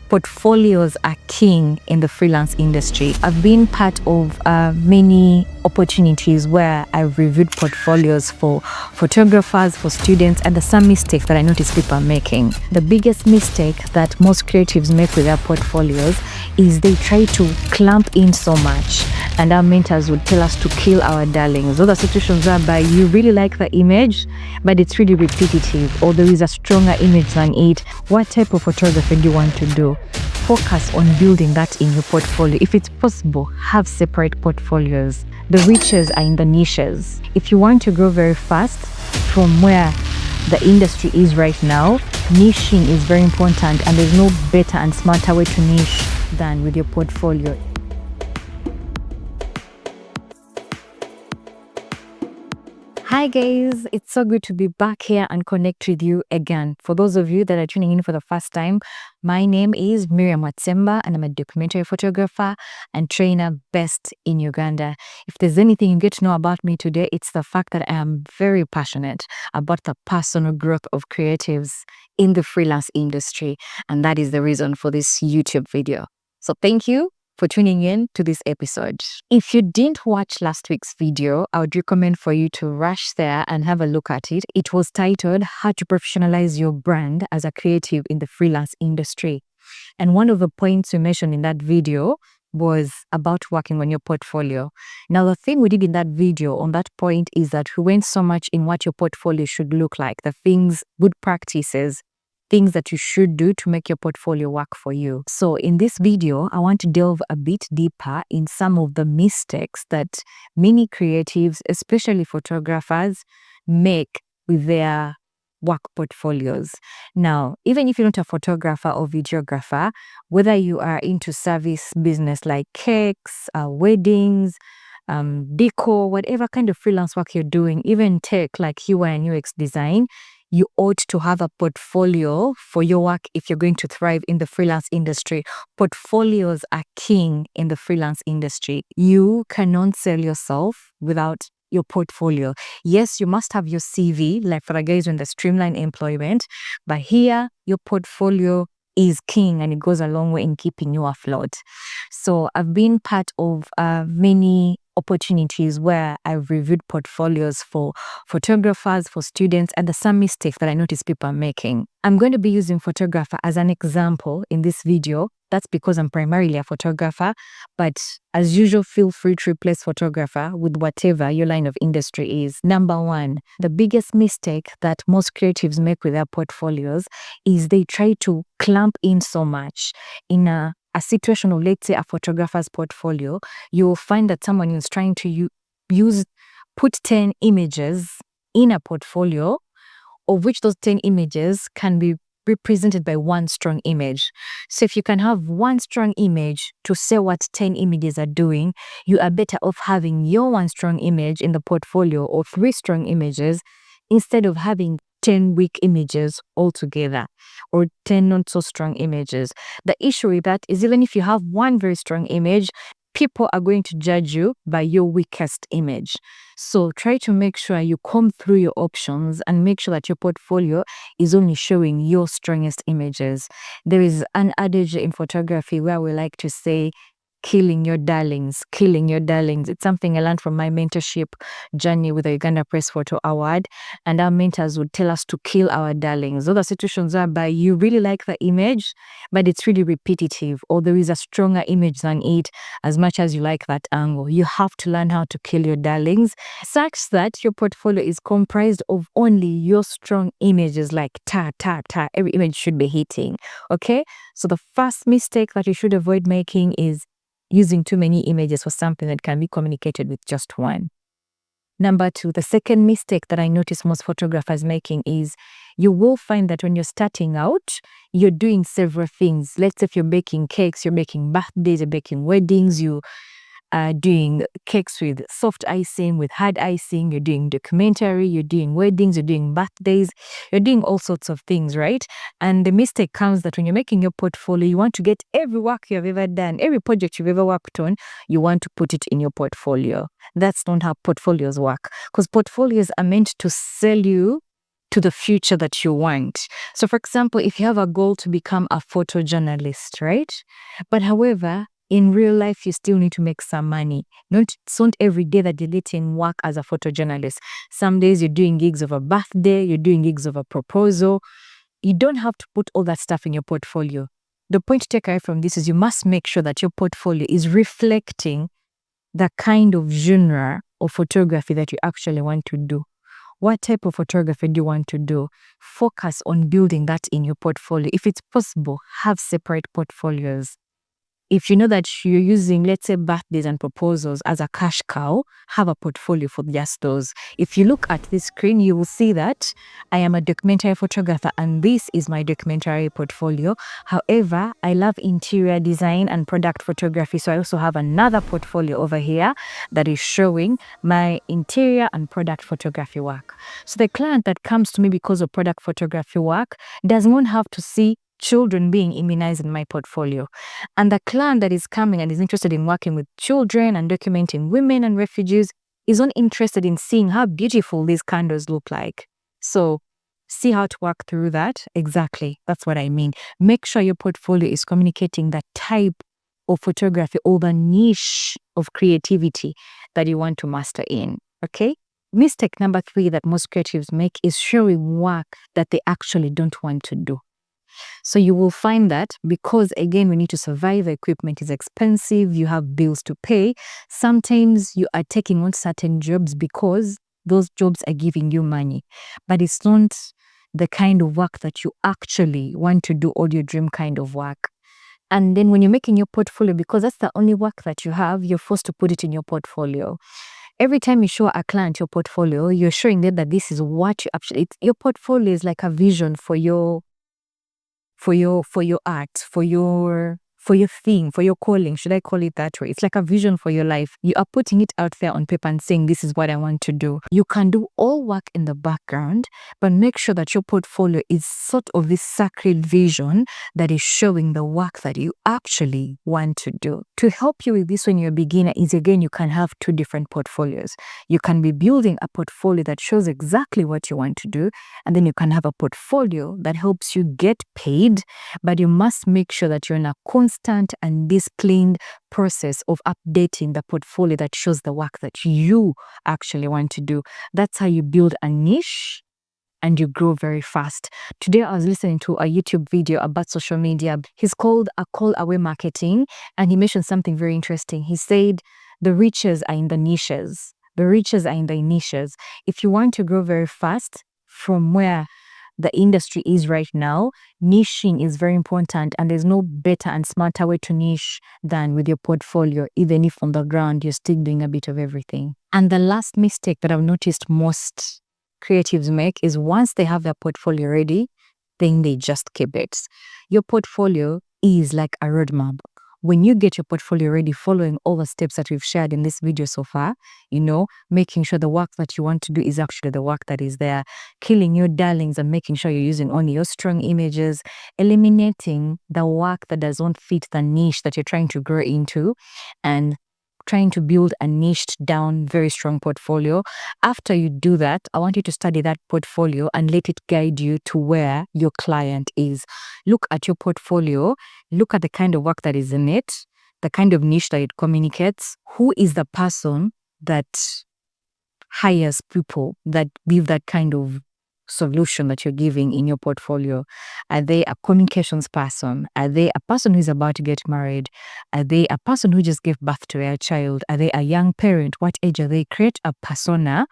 Portfolios are king in the freelance industry. I've been part of many opportunities where I've reviewed portfolios for photographers, for students, and there's some mistakes that I notice people are making. The biggest mistake that most creatives make with their portfolios is they try to clamp in so much, and our mentors would tell us to kill our darlings. Those are situations whereby you really like the image, but it's really repetitive, or there is a stronger image than it. What type of photography do you want to do? Focus on building that in your portfolio. If it's possible, have separate portfolios. The riches are in the niches. If you want to grow very fast from where the industry is right now, niching is very important, and there's no better and smarter way to niche than with your portfolio. Hi guys, it's so good to be back here and connect with you again. For those of you that are tuning in for the first time, my name is Miriam Watsemba and I'm a documentary photographer and trainer based in Uganda. If there's anything you get to know about me today, it's the fact that I am very passionate about the personal growth of creatives in the freelance industry, and that is the reason for this YouTube video. So thank you for tuning in to this episode. If you didn't watch last week's video, I would recommend for you to rush there and have a look at it. It was titled How to Professionalize Your Brand as a Creative in the Freelance Industry. And one of the points we mentioned in that video was about working on your portfolio. Now, the thing we did in that video on that point is that we went so much in what your portfolio should look like, the things, good practices, things that you should do to make your portfolio work for you. So in this video, I want to delve a bit deeper in some of the mistakes that many creatives, especially photographers, make with their work portfolios. Now, even if you're not a photographer or videographer, whether you are into service business like cakes, weddings, decor, whatever kind of freelance work you're doing, even tech like UI and UX design, you ought to have a portfolio for your work if you're going to thrive in the freelance industry. Portfolios are king in the freelance industry. You cannot sell yourself without your portfolio. Yes, you must have your CV, like for the guys in the streamline employment, but here your portfolio is king and it goes a long way in keeping you afloat. So I've been part of many opportunities where I've reviewed portfolios for photographers, for students, and there's some mistakes that I notice people are making. I'm going to be using photographer as an example in this video. That's because I'm primarily a photographer, but as usual, feel free to replace photographer with whatever your line of industry is. Number one, the biggest mistake that most creatives make with their portfolios is they try to clamp in so much. In a situation of, let's say, a photographer's portfolio, you will find that someone is trying to put 10 images in a portfolio, of which those 10 images can be represented by one strong image. So if you can have one strong image to say what 10 images are doing, you are better off having your one strong image in the portfolio or 3 strong images instead of having 10 weak images altogether or 10 not so strong images. The issue with that is even if you have one very strong image, people are going to judge you by your weakest image. So try to make sure you comb through your options and make sure that your portfolio is only showing your strongest images. There is an adage in photography where we like to say, killing your darlings, killing your darlings. It's something I learned from my mentorship journey with the Uganda Press Photo Award, and our mentors would tell us to kill our darlings. Those are situations whereby you really like the image, but it's really repetitive, or there is a stronger image than it as much as you like that angle. You have to learn how to kill your darlings such that your portfolio is comprised of only your strong images, like every image should be hitting. Okay, so the first mistake that you should avoid making is using too many images for something that can be communicated with just one. Number two, the second mistake that I notice most photographers making is you will find that when you're starting out, you're doing several things. Let's say if you're baking cakes, you're baking birthdays, you're baking weddings, you doing cakes with soft icing, with hard icing, you're doing documentary, you're doing weddings, you're doing birthdays, you're doing all sorts of things, right? And the mistake comes that when you're making your portfolio, you want to get every work you've ever done, every project you've ever worked on, you want to put it in your portfolio. That's not how portfolios work, because portfolios are meant to sell you to the future that you want. So for example, if you have a goal to become a photojournalist, right? But however, in real life, you still need to make some money. It's not every day that you're letting work as a photojournalist. Some days you're doing gigs of a birthday, you're doing gigs of a proposal. You don't have to put all that stuff in your portfolio. The point to take away from this is you must make sure that your portfolio is reflecting the kind of genre of photography that you actually want to do. What type of photography do you want to do? Focus on building that in your portfolio. If it's possible, have separate portfolios. If you know that you're using, let's say, birthdays and proposals as a cash cow, have a portfolio for just those. If you look at this screen, you will see that I am a documentary photographer and this is my documentary portfolio. However, I love interior design and product photography. So I also have another portfolio over here that is showing my interior and product photography work. So the client that comes to me because of product photography work does not have to see children being immunized in my portfolio. And the client that is coming and is interested in working with children and documenting women and refugees is not interested in seeing how beautiful these candles look like. So see how to work through that. Exactly. That's what I mean. Make sure your portfolio is communicating the type of photography or the niche of creativity that you want to master in. Okay? Mistake number 3 that most creatives make is showing work that they actually don't want to do. So you will find that because, again, we need to survive, the equipment is expensive, you have bills to pay. Sometimes you are taking on certain jobs because those jobs are giving you money, but it's not the kind of work that you actually want to do, or your dream kind of work. And then when you're making your portfolio, because that's the only work that you have, you're forced to put it in your portfolio. Every time you show a client your portfolio, you're showing them that this is what you actually, your portfolio is like a vision for your art, for your thing, for your calling, should I call it that way? It's like a vision for your life. You are putting it out there on paper and saying, this is what I want to do. You can do all work in the background, but make sure that your portfolio is sort of this sacred vision that is showing the work that you actually want to do. To help you with this when you're a beginner is, again, you can have 2 different portfolios. You can be building a portfolio that shows exactly what you want to do, and then you can have a portfolio that helps you get paid, but you must make sure that you're in a constant and disciplined process of updating the portfolio that shows the work that you actually want to do. That's how you build a niche and you grow very fast. Today, I was listening to a YouTube video about social media. He's called A Call Away Marketing, and he mentioned something very interesting. He said, the riches are in the niches. The riches are in the niches. If you want to grow very fast from where the industry is right now, niching is very important, and there's no better and smarter way to niche than with your portfolio, even if on the ground you're still doing a bit of everything. And the last mistake that I've noticed most creatives make is once they have their portfolio ready, then they just keep it. Your portfolio is like a roadmap. When you get your portfolio ready, following all the steps that we've shared in this video so far, making sure the work that you want to do is actually the work that is there, killing your darlings and making sure you're using only your strong images, eliminating the work that doesn't fit the niche that you're trying to grow into, and trying to build a niched down, very strong portfolio. After you do that, I want you to study that portfolio and let it guide you to where your client is. Look at your portfolio, look at the kind of work that is in it, the kind of niche that it communicates, who is the person that hires people that give that kind of solution that you're giving in your portfolio. Are they a communications person? Are they a person who's about to get married? Are they a person who just gave birth to a child? Are they a young parent? What age are they? Create a persona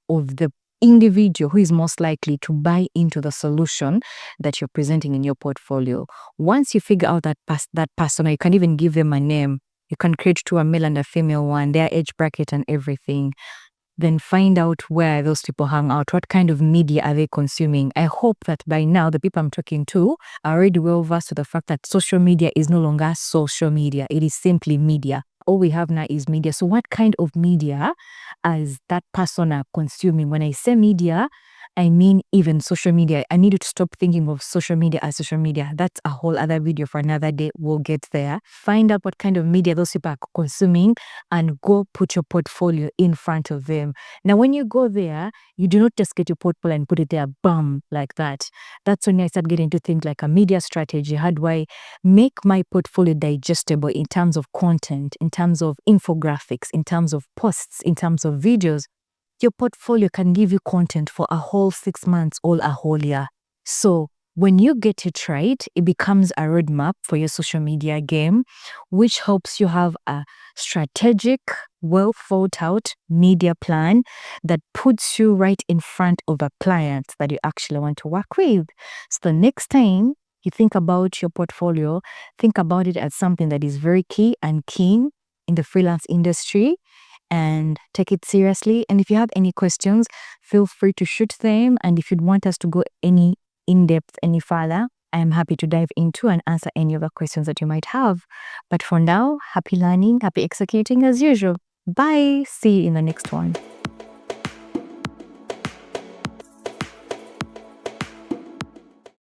of the individual who is most likely to buy into the solution that you're presenting in your portfolio. Once you figure out that persona, you can even give them a name. You can create a male and a female one, their age bracket and everything. Then find out where those people hang out. What kind of media are they consuming? I hope that by now the people I'm talking to are already well versed to the fact that social media is no longer social media. It is simply media. All we have now is media. So what kind of media is that persona consuming? When I say media, I mean even social media. I need you to stop thinking of social media as social media. That's a whole other video for another day. We'll get there. Find out what kind of media those people are consuming and go put your portfolio in front of them. Now, when you go there, you do not just get your portfolio and put it there, bam, like that. That's when I start getting to think like a media strategy. How do I make my portfolio digestible in terms of content, in terms of infographics, in terms of posts, in terms of videos? Your portfolio can give you content for a whole 6 months or a whole year. So when you get it right, it becomes a roadmap for your social media game, which helps you have a strategic, well thought out media plan that puts you right in front of a client that you actually want to work with. So the next time you think about your portfolio, think about it as something that is very key and keen in the freelance industry, and take it seriously. And if you have any questions, feel free to shoot them. And if you'd want us to go any in-depth, any further, I am happy to dive into and answer any of the questions that you might have. But for now, happy learning, happy executing as usual. Bye. See you in the next one.